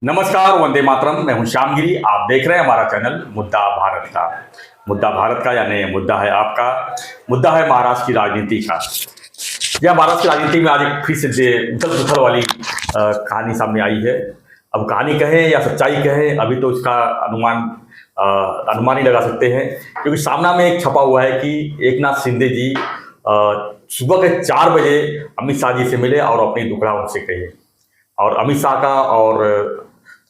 नमस्कार, वंदे मातरम। मैं हूं श्यामगिरी। आप देख रहे हैं हमारा चैनल मुद्दा भारत का। मुद्दा भारत का यानी मुद्दा है आपका, मुद्दा है महाराष्ट्र की राजनीति का। यह महाराष्ट्र की राजनीति में आज एक फिर से उथल पुथल वाली कहानी सामने आई है। अब कहानी कहें या सच्चाई कहें, अभी तो इसका अनुमान ही लगा सकते हैं, क्योंकि सामना में एक छपा हुआ है कि एकनाथ शिंदे जी सुबह के 4 बजे अमित शाह जी से मिले और अपनी दुखड़ा उनसे कहे। और अमित शाह का और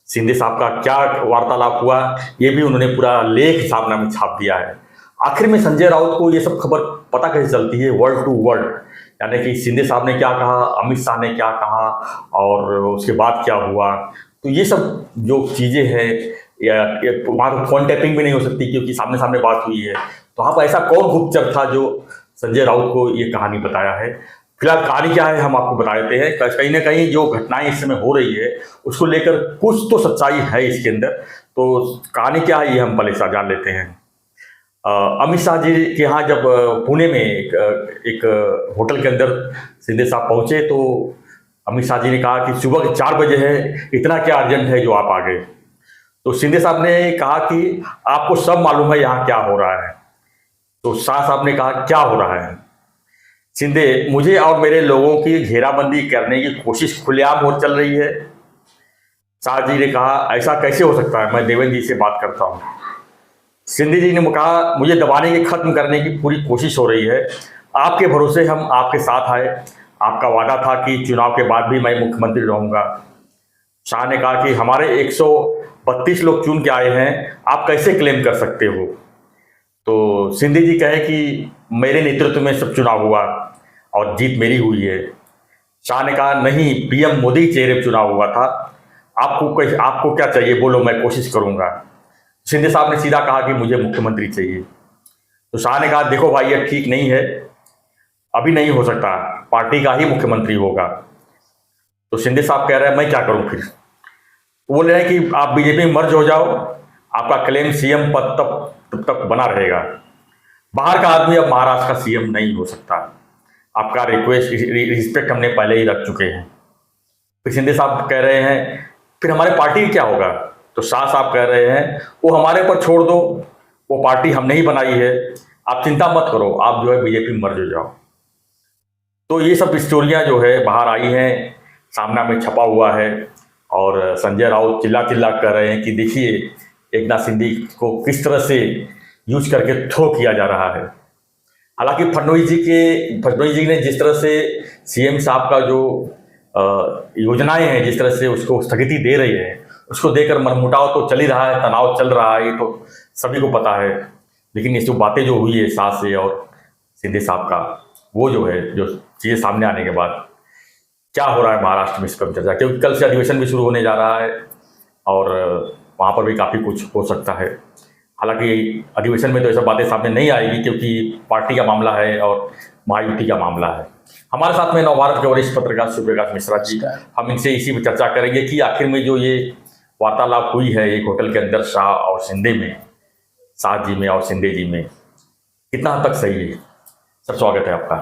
शिंदे साहब का क्या वार्तालाप हुआ, ये भी उन्होंने पूरा लेख सामना में छाप दिया है। आखिर में संजय राउत को ये सब खबर पता कैसे चलती है वर्ड टू वर्ड, यानी कि शिंदे साहब ने क्या कहा, अमित शाह ने क्या कहा और उसके बाद क्या हुआ। तो ये सब जो चीज़ें हैं, या वहाँ तो फोन टैपिंग भी नहीं हो सकती क्योंकि सामने सामने बात हुई है। तो वहाँ पर ऐसा कौन गुप्तचर था जो संजय राउत को ये कहानी बताया है। फिलहाल कहानी क्या है हम आपको बता देते हैं। कहीं ना कहीं जो घटनाएं इस समय हो रही है उसको लेकर कुछ तो सच्चाई है इसके अंदर। तो कहानी क्या है ये हम पहले जान लेते हैं। अमित शाह जी के यहाँ जब पुणे में एक होटल के अंदर शिंदे साहब पहुंचे तो अमित शाह जी ने कहा कि सुबह के 4 बजे है, इतना क्या अर्जेंट है जो आप आ गए। तो शिंदे साहब ने कहा कि आपको सब मालूम है यहाँ क्या हो रहा है। तो शाह साहब ने कहा क्या हो रहा है। शिंदे, मुझे और मेरे लोगों की घेराबंदी करने की कोशिश खुलेआम हो चल रही है। शाह जी ने कहा ऐसा कैसे हो सकता है, मैं देवेंद्र जी से बात करता हूँ। शिंदे जी ने कहा मुझे दबाने की खत्म करने की पूरी कोशिश हो रही है, आपके भरोसे हम आपके साथ आए, आपका वादा था कि चुनाव के बाद भी मैं मुख्यमंत्री रहूँगा। शाह ने कहा कि हमारे 132 लोग चुन के आए हैं, आप कैसे क्लेम कर सकते हो। तो शिंदे जी कहे कि मेरे नेतृत्व में सब चुनाव हुआ और जीत मेरी हुई है। शाह ने कहा नहीं, पीएम मोदी के चेहरे पर चुनाव हुआ था, आपको क्या चाहिए बोलो, मैं कोशिश करूंगा। शिंदे साहब ने सीधा कहा कि मुझे मुख्यमंत्री चाहिए। तो शाह ने कहा देखो भाई ये ठीक नहीं है, अभी नहीं हो सकता, पार्टी का ही मुख्यमंत्री होगा। तो शिंदे साहब कह रहे हैं मैं क्या करूं फिर। बोल रहे हैं कि आप बीजेपी में मर्ज हो जाओ, आपका क्लेम सीएम पद तब तक बना रहेगा। बाहर का आदमी अब महाराष्ट्र का सीएम नहीं हो सकता, आपका रिस्पेक्ट हमने पहले ही रख चुके हैं। फिर शिंदे साहब कह रहे हैं फिर हमारे पार्टी क्या होगा। तो शाह साहब कह रहे हैं वो हमारे पर छोड़ दो, वो पार्टी हमने ही बनाई है, आप चिंता मत करो, आप जो है बीजेपी में मर्ज हो जाओ। तो ये सब स्टोरियां जो है बाहर आई हैं, सामना में छपा हुआ है। और संजय राउत चिल्ला कर रहे हैं कि देखिए एकनाथ शिंदे को किस तरह से यूज करके थ्रो किया जा रहा है। हालांकि फडणवीस जी ने जिस तरह से सीएम साहब का जो योजनाएं हैं, जिस तरह से उसको स्थगिति दे रही है, उसको देकर मनमुटाव तो चल ही रहा है, तनाव चल रहा है, ये तो सभी को पता है। लेकिन ये जो बातें जो हुई है शाह से और शिंदे साहब का, वो जो है जो चीज़ें सामने आने के बाद क्या हो रहा है महाराष्ट्र में, इस पर चर्चा, क्योंकि कल से अधिवेशन भी शुरू होने जा रहा है और वहाँ पर भी काफ़ी कुछ हो सकता है। हालांकि अधिवेशन में तो ये सब बातें सामने नहीं आएगी क्योंकि पार्टी का मामला है और महायुति का मामला है। हमारे साथ में नवभारत के वरिष्ठ पत्रकार सूर्यप्रकाश मिश्रा जी, हम इनसे इसी में चर्चा करेंगे कि आखिर में जो ये वार्तालाप हुई है एक होटल के अंदर शाह और शिंदे में, शाह जी में और शिंदे जी में, कितना हद तक सही है। सर स्वागत है आपका।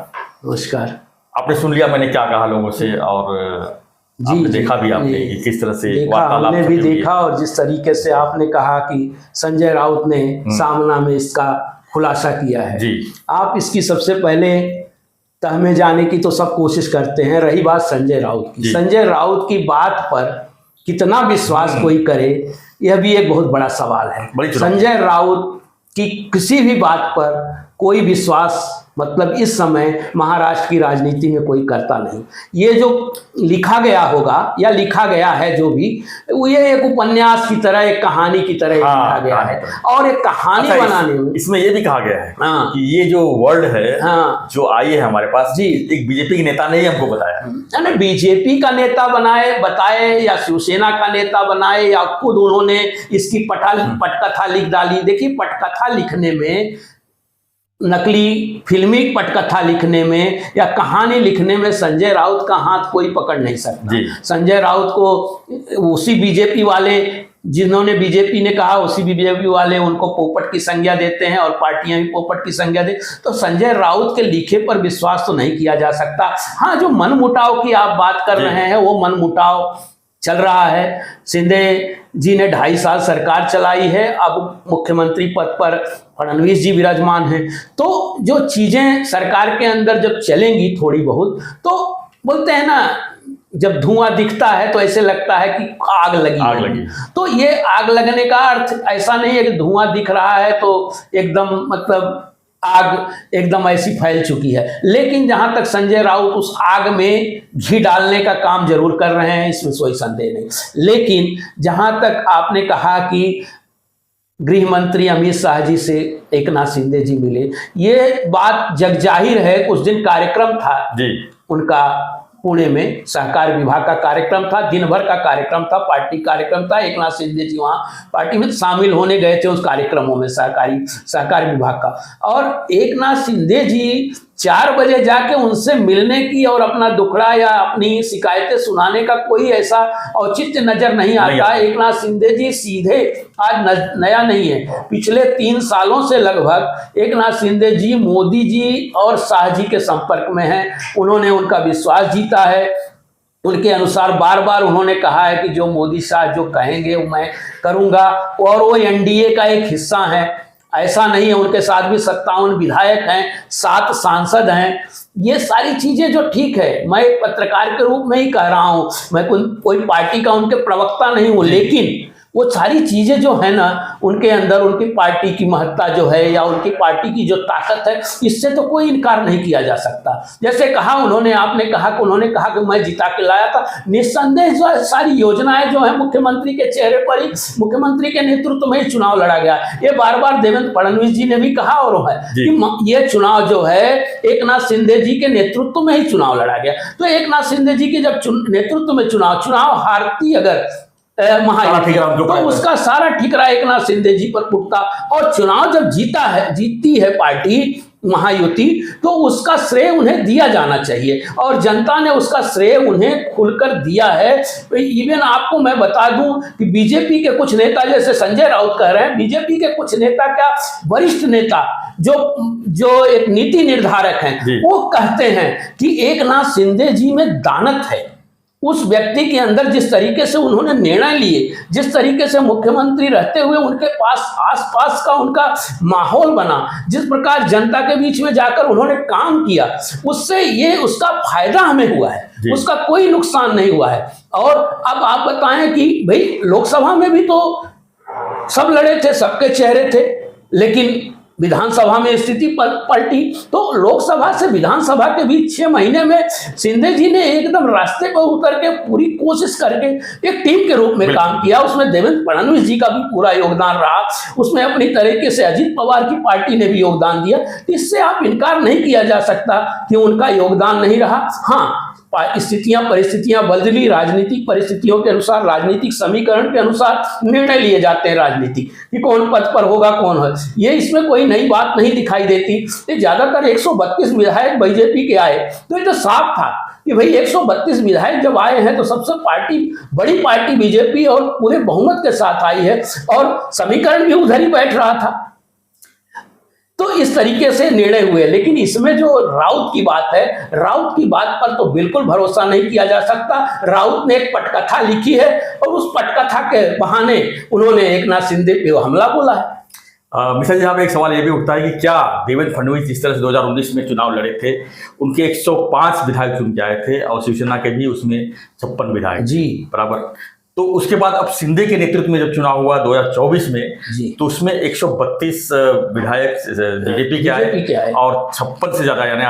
नमस्कार। आपने सुन लिया मैंने क्या कहा लोगों से, और जी देखा भी आपने कि किस तरह से वार्तालाप हमने भी देखा, और जिस तरीके से आपने कहा कि संजय राउत ने सामना में इसका खुलासा किया है जी। आप इसकी सबसे पहले तह में जाने की तो सब कोशिश करते हैं। रही बात संजय राउत की, संजय राउत की बात पर कितना विश्वास कोई करे, यह भी एक बहुत बड़ा सवाल है। संजय राउत की किसी भी बात पर कोई विश्वास मतलब इस समय महाराष्ट्र की राजनीति में कोई करता नहीं। ये जो लिखा गया होगा या लिखा गया है जो भी, वो ये एक उपन्यास की तरह, एक कहानी की तरह लिखा गया है। और एक कहानी बनाने में इसमें ये भी कहा गया है कि ये जो वर्ड है जो आई है हमारे पास जी, एक बीजेपी के नेता ने ही हमको बताया। बीजेपी का नेता बताए या शिवसेना का नेता बनाए या खुद उन्होंने इसकी पटकथा लिख डाली। देखिए पटकथा लिखने में, नकली फिल्मी पटकथा लिखने में या कहानी लिखने में संजय राउत का हाथ कोई पकड़ नहीं सकता। संजय राउत को उसी बीजेपी वाले, जिन्होंने बीजेपी ने कहा उसी बीजेपी वाले उनको पोपट की संज्ञा देते हैं और पार्टियां भी पोपट की संज्ञा दे। तो संजय राउत के लिखे पर विश्वास तो नहीं किया जा सकता। हाँ, जो मनमुटाव की आप बात कर रहे हैं वो मनमुटाव चल रहा है। शिंदे जी ने 2.5 साल सरकार चलाई है, अब मुख्यमंत्री पद पर फडणवीस जी विराजमान हैं। तो जो चीज़ें सरकार के अंदर जब चलेंगी थोड़ी बहुत, तो बोलते हैं ना, जब धुआं दिखता है तो ऐसे लगता है कि आग लगी। तो ये आग लगने का अर्थ ऐसा नहीं है कि धुआं दिख रहा है तो एकदम मतलब आग एकदम ऐसी फैल चुकी है। लेकिन जहां तक संजय राउत उस आग में घी डालने का काम जरूर कर रहे हैं, इसमें कोई संदेह नहीं। लेकिन जहां तक आपने कहा कि गृह मंत्री अमित शाह जी से एकनाथ शिंदे जी मिले, ये बात जगजाहिर है। कुछ दिन कार्यक्रम था जी उनका पुणे में, सहकार विभाग का कार्यक्रम था, दिन भर का कार्यक्रम था, पार्टी कार्यक्रम था। एकनाथ शिंदे जी वहाँ पार्टी में शामिल होने गए थे उस कार्यक्रमों में, सहकार विभाग का। और एकनाथ शिंदे जी 4 बजे जाके उनसे मिलने की और अपना दुखड़ा या अपनी शिकायतें सुनाने का कोई ऐसा औचित्य नजर नहीं आता। एकनाथ शिंदे जी सीधे आज नया नहीं है, पिछले 3 सालों से लगभग एकनाथ शिंदे जी मोदी जी और शाह जी के संपर्क में हैं। उन्होंने उनका विश्वास जीता है, उनके अनुसार बार बार उन्होंने कहा है कि जो मोदी शाह जो कहेंगे वो मैं करूंगा। और वो एनडीए का एक हिस्सा है, ऐसा नहीं है, उनके साथ भी 57 विधायक हैं, 7 सांसद हैं। ये सारी चीजें जो ठीक है, मैं एक पत्रकार के रूप में ही कह रहा हूं, मैं कोई पार्टी का उनके प्रवक्ता नहीं हूं, लेकिन वो सारी चीजें जो है ना, उनके अंदर उनकी पार्टी की महत्ता जो है या उनकी पार्टी की जो ताकत है, इससे तो कोई इनकार नहीं किया जा सकता। जैसे कहा उन्होंने, आपने कहा कि उन्होंने कहा कि मैं जिता के लाया था, निस्संदेह जो सारी योजनाएं जो है मुख्यमंत्री के चेहरे पर ही, मुख्यमंत्री के नेतृत्व में ही चुनाव लड़ा गया। ये बार बार देवेंद्र फडणवीस जी ने भी कहा और है कि ये चुनाव जो है एकनाथ शिंदे जी के नेतृत्व में ही चुनाव लड़ा गया। तो एकनाथ शिंदे जी के जब नेतृत्व में चुनाव हारती अगर महायुति, तो उसका सारा ठिकरा एकनाथ शिंदे जी पर उठता। और चुनाव जब जीती है पार्टी महायुति, तो उसका श्रेय उन्हें दिया जाना चाहिए और जनता ने उसका श्रेय उन्हें खुलकर दिया है। इवन आपको मैं बता दूं कि बीजेपी के कुछ नेता, जैसे संजय राउत कह रहे हैं, बीजेपी के कुछ नेता, क्या वरिष्ठ नेता जो एक नीति निर्धारक हैं, वो कहते हैं कि एकनाथ शिंदे जी में दानत है। उस व्यक्ति के अंदर जिस तरीके से उन्होंने निर्णय लिए, जिस तरीके से मुख्यमंत्री रहते हुए उनके पास आसपास का उनका माहौल बना, जिस प्रकार जनता के बीच में जाकर उन्होंने काम किया, उससे ये उसका फायदा हमें हुआ है, उसका कोई नुकसान नहीं हुआ है। और अब आप बताएं कि भाई लोकसभा में भी तो सब लड़े थे, सबके चेहरे थे, लेकिन विधानसभा में स्थिति पलटी। तो लोकसभा से विधानसभा के बीच 6 महीने में शिंदे जी ने एकदम रास्ते पर उतर के पूरी कोशिश करके एक टीम के रूप में काम किया। उसमें देवेंद्र फडणवीस जी का भी पूरा योगदान रहा, उसमें अपनी तरीके से अजीत पवार की पार्टी ने भी योगदान दिया। इससे आप इनकार नहीं किया जा सकता कि उनका योगदान नहीं रहा। हाँ, परिस्थितियां बदली, राजनीतिक परिस्थितियों के अनुसार, राजनीतिक समीकरण के अनुसार निर्णय लिए जाते हैं राजनीतिक कि कौन पद पर होगा, कौन है। ये इसमें कोई नई बात नहीं दिखाई देती। ये ज्यादातर 132 विधायक बीजेपी के आए, तो ये तो साफ था कि भाई 132 विधायक जब आए हैं तो सबसे बड़ी पार्टी बीजेपी और पूरे बहुमत के साथ आई है और समीकरण भी उधर ही बैठ रहा था। तो इस तरीके से निर्णय हुए। लेकिन इसमें जो राउत की बात है, राउत की बात पर तो बिल्कुल भरोसा नहीं किया जा सकता। राउत ने एक पटकथा लिखी है और उस पटकथा के बहाने उन्होंने एकनाथ शिंदे पे हमला बोला है। मिश्रा जी, यहाँ पे एक सवाल ये भी उठता है कि क्या देवेंद्र फडणवीस जिस तरह से 2019 में चुनाव लड़े थे, उनके 105 विधायक चुन के आए थे और शिवसेना के भी उसमें 56 विधायक जी बराबर। तो उसके बाद अब शिंदे के नेतृत्व में जब चुनाव हुआ 2024 में, तो उसमें 132 विधायक बीजेपी के आए और 56 से ज्यादा यानी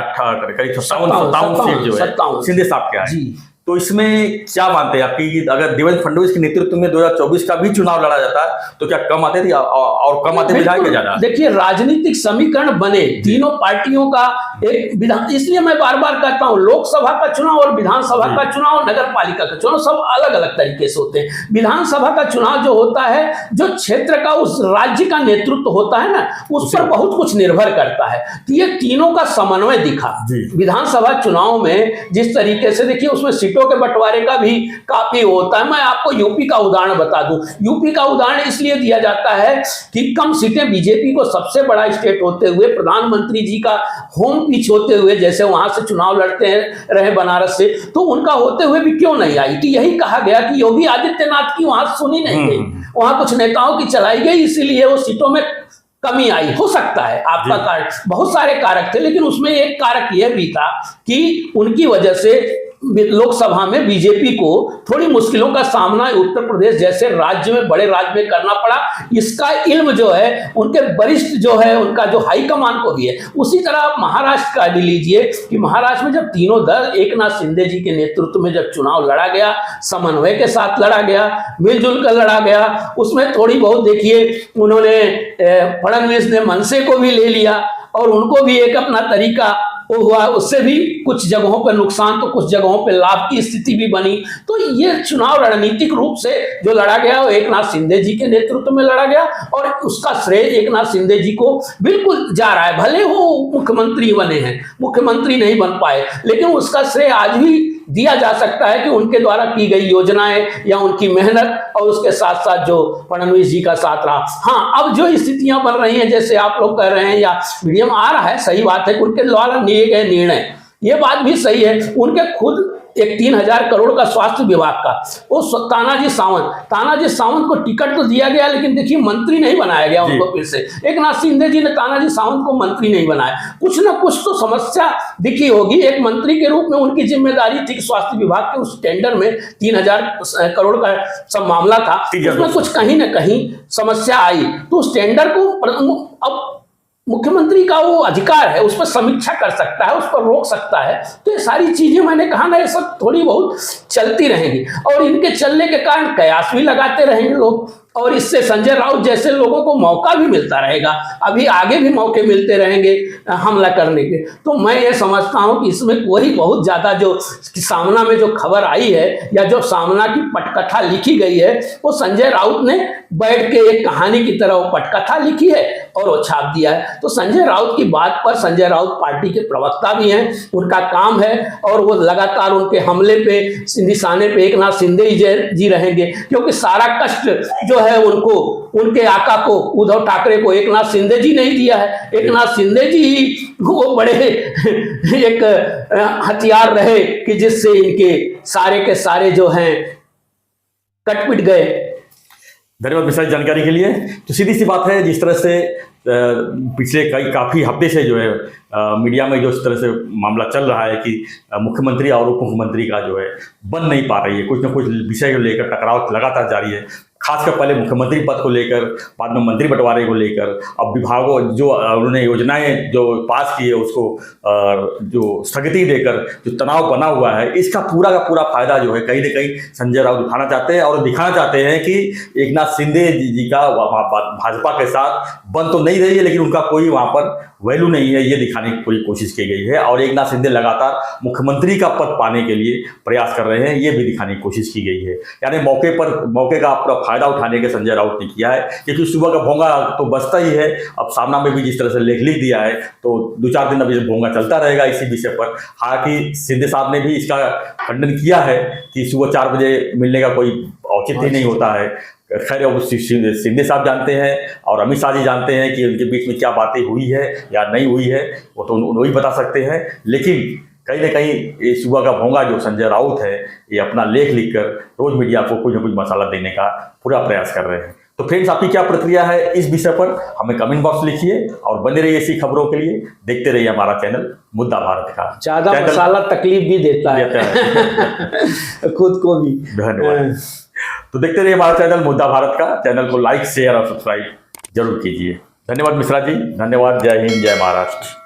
करीब 57 सीट जो है शिंदे साहब के आए। तो इसमें क्या मानते हैं आपकी, अगर देवेंद्र फडणवीस के नेतृत्व में 2024 का भी चुनाव लड़ा जाता है तो क्या कम आते थे और कम आते विधायक ज्यादा? देखिए, राजनीतिक समीकरण बने तीनों पार्टियों का एक विधान, इसलिए मैं बार बार कहता हूं लोकसभा का चुनाव और विधानसभा का चुनाव, नगर पालिका का चुनाव सब अलग अलग तरीके से होते हैं। विधानसभा का चुनाव जो होता है, जो क्षेत्र का उस राज्य का नेतृत्व होता है ना, उस पर बहुत कुछ निर्भर करता है। तो ये तीनों का समन्वय दिखा विधानसभा चुनाव में। जिस तरीके से देखिए उसमें सीटों के बंटवारे का भी काफी होता है। मैं आपको यूपी का उदाहरण बता दूं, यूपी का उदाहरण इसलिए दिया जाता है कि कम सीटें बीजेपी को सबसे बड़ा स्टेट होते हुए, प्रधानमंत्री जी का होम पिच होते हुए, जैसे वहां से चुनाव लड़ते रहे बनारस से, तो उनका होते हुए भी क्यों नहीं आई? कि यही कहा गया कि योगी आदित्यनाथ की वहां सुनी नहीं गई, वहां कुछ नेताओं की चलाई गई, इसीलिए वो सीटों में कमी आई। हो सकता है आपका कारक, बहुत सारे कारक थे, लेकिन उसमें एक कारक यह भी था कि उनकी वजह से लोकसभा में बीजेपी को थोड़ी मुश्किलों का सामना उत्तर प्रदेश जैसे राज्य में, बड़े राज्य में करना पड़ा। इसका इल्म जो है उनके वरिष्ठ जो है, उनका जो हाईकमान को भी है। उसी तरह आप महाराष्ट्र का भी लीजिए कि महाराष्ट्र में जब तीनों दल एकनाथ शिंदे जी के नेतृत्व में जब चुनाव लड़ा गया, समन्वय के साथ लड़ा गया, मिलजुल कर लड़ा गया, उसमें थोड़ी बहुत देखिए उन्होंने फडणवीस ने मनसे को भी ले लिया और उनको भी एक अपना तरीका वो हुआ, उससे भी कुछ जगहों पर नुकसान तो कुछ जगहों पर लाभ की स्थिति भी बनी। तो ये चुनाव रणनीतिक रूप से जो लड़ा गया वो एकनाथ शिंदे जी के नेतृत्व में लड़ा गया और उसका श्रेय एकनाथ शिंदे जी को बिल्कुल जा रहा है। भले वो मुख्यमंत्री बने हैं, मुख्यमंत्री नहीं बन पाए, लेकिन उसका श्रेय आज भी दिया जा सकता है कि उनके द्वारा की गई योजनाएं या उनकी मेहनत और उसके साथ साथ जो फडणवीस जी का साथ रहा। हाँ, अब जो स्थितियां बन रही हैं, जैसे आप लोग कह रहे हैं या मीडिया में आ रहा है, सही बात है कि उनके द्वारा लिए गए निर्णय, ये बात भी सही है। उनके खुद एक 3,000 करोड़ का स्वास्थ्य विभाग का वो तानाजी सावंत को टिकट तो दिया गया, लेकिन देखिए मंत्री नहीं बनाया गया उनको फिर से। एकनाथ शिंदे जी ने तानाजी सावंत को मंत्री नहीं बनाया। कुछ ना कुछ तो समस्या दिखी होगी। एक मंत्री के रूप में उनकी जिम्मेदारी थी कि स्वास्थ्य विभाग के उस टेंडर में 3,000 करोड़ का सब मामला था, उसमें कुछ कहीं ना कहीं समस्या आई, तो उस टेंडर को अब मुख्यमंत्री का वो अधिकार है, उस पर समीक्षा कर सकता है, उस पर रोक सकता है। तो ये सारी चीजें मैंने कहा ना, ये सब थोड़ी बहुत चलती रहेंगी और इनके चलने के कारण कयास भी लगाते रहेंगे लोग और इससे संजय राउत जैसे लोगों को मौका भी मिलता रहेगा। अभी आगे भी मौके मिलते रहेंगे हमला करने के। तो मैं ये समझता हूं कि इसमें कोई बहुत ज्यादा जो सामना में जो खबर आई है या जो सामना की पटकथा लिखी गई है, वो संजय राउत ने बैठ के एक कहानी की तरह वो पटकथा लिखी है और वो छाप दिया है। तो संजय राउत की बात पर, संजय राउत पार्टी के प्रवक्ता भी हैं, उनका काम है और वो लगातार उनके हमले पे, निशाने पे एकनाथ शिंदे जी रहेंगे, क्योंकि सारा कष्ट जो है उनको, उनके आका को, उद्धव ठाकरे को एकनाथ शिंदे जी नहीं दिया है। एकनाथ शिंदे जी ही वो बड़े एक हथियार रहे कि जिससे इनके सारे के सारे जो हैं कटपिट गए। धन्यवाद मिश्रा जी जानकारी के लिए। तो सीधी सी बात है, जिस तरह से पिछले काफ़ी हफ्ते से जो है मीडिया में जो इस तरह से मामला चल रहा है कि मुख्यमंत्री और उप मुख्यमंत्री का जो है बन नहीं पा रही है, कुछ ना कुछ विषय को लेकर टकराव लगातार जारी है, खासकर पहले मुख्यमंत्री पद को लेकर, बाद में मंत्री बंटवारे को लेकर, अब विभागों जो उन्होंने योजनाएं जो पास की है उसको जो स्थगिति देकर जो तनाव बना हुआ है, इसका पूरा का पूरा फायदा जो है कहीं ना कहीं संजय राउत उठाना चाहते हैं और दिखाना चाहते हैं कि एकनाथ शिंदे जी का भाजपा के साथ बन तो नहीं रही है, लेकिन उनका कोई वहाँ पर वैल्यू नहीं है, ये दिखाने की पूरी कोशिश की गई है। और एकनाथ शिंदे लगातार मुख्यमंत्री का पद पाने के लिए प्रयास कर रहे हैं, ये भी दिखाने की कोशिश की गई है। यानी मौके का पूरा फायदा उठाने के संजय राउत ने किया है, क्योंकि सुबह का भोंगा तो बसता ही है। अब सामना में भी जिस तरह से लेख लिख दिया है तो 2-4 दिन अभी भोंगा चलता रहेगा इसी विषय पर। हालांकि शिंदे साहब ने भी इसका खंडन किया है कि सुबह 4 बजे मिलने का कोई औचित्य नहीं होता है। खैर अब शिंदे साहब जानते हैं और अमित शाह जी जानते हैं कि उनके बीच में क्या बातें हुई है या नहीं हुई है, वो तो वही बता सकते हैं। लेकिन कहीं ना कहीं ये सुबह का भोंगा जो संजय राउत है, ये अपना लेख लिखकर रोज मीडिया को कुछ न कुछ मसाला देने का पूरा प्रयास कर रहे हैं। तो फ्रेंड्स, आपकी क्या प्रतिक्रिया है इस विषय पर, हमें कमेंट बॉक्स लिखिए और बने रहिए ऐसी खबरों के लिए। देखते रहिए हमारा चैनल मुद्दा भारत का। ज्यादा मसाला तकलीफ भी देता है खुद को भी। धन्यवाद। तो देखते रहिए हमारा चैनल मुद्दा भारत का। चैनल को लाइक, शेयर और सब्सक्राइब जरूर कीजिए। धन्यवाद मिश्रा जी, धन्यवाद। जय हिंद, जय महाराष्ट्र।